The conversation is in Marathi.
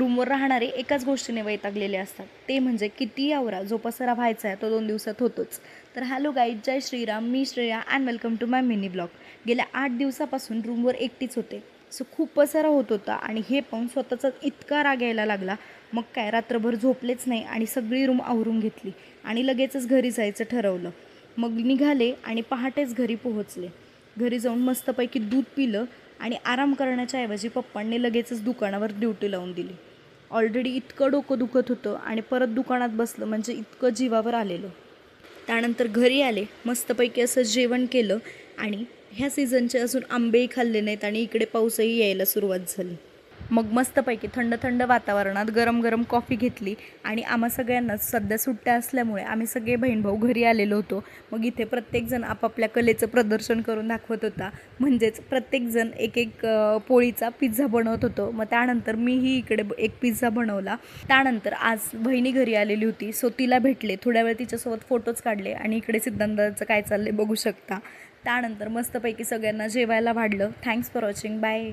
रूमवर राहणारे एकाच गोष्टीने वैतागलेले असतात, ते म्हणजे किती आवरा, जो पसारा व्हायचा आहे तो 2 दिवसात होतोच. तर हॅलो गाईज, जय श्रीराम, मी Shreya and welcome to my mini blog. गेल्या 8 दिवसापासून रूमवर एकटीच होते. सो खूप पसारा होत होता आणि हे पण स्वतःचा इतका राग यायला लागला. मग काय, रात्रभर झोपलेच नाही आणि सगळी रूम आवरून घेतली आणि लगेचच घरी जायचं ठरवलं. मग निघाले आणि पहाटेच घरी पोहोचले. घरी जाऊन मस्तपैकी दूध पिलं आणि आराम करण्याच्या ऐवजी पप्पांनी लगेचच दुकानावर ड्युटी लावून दिली. ऑलरेडी इतकं डोकं दुखत होतं आणि परत दुकानात बसलं म्हणजे इतकं जीवावर आलेलं. त्यानंतर घरी आले, मस्तपैकी असं जेवण केलं आणि ह्या सीझनचे अजून आंबेही खाल्ले नाहीत आणि इकडे पाऊसही यायला सुरुवात झाली. मग मस्तपैकी थंड थंड वातावरणात गरम गरम कॉफी घेतली आणि आम्हा सगळ्यांनाच सध्या सुट्ट्या असल्यामुळे आम्ही सगळे बहीणभाऊ घरी आलेलो होतो. मग इथे प्रत्येकजण आपापल्या कलेचं प्रदर्शन करून दाखवत होता. म्हणजेच प्रत्येकजण एक एक पोळीचा पिझ्झा बनवत होतो. मग त्यानंतर मीही इकडे एक पिझ्झा बनवला. त्यानंतर आज बहिणी घरी आलेली होती, सो तिला भेटले, थोड्या वेळ तिच्यासोबत फोटोज काढले आणि इकडे सिद्धांताचं काय चाललंय बघू शकता. त्यानंतर मस्तपैकी सगळ्यांना जेवायला वाढलं. Thanks for watching, bye.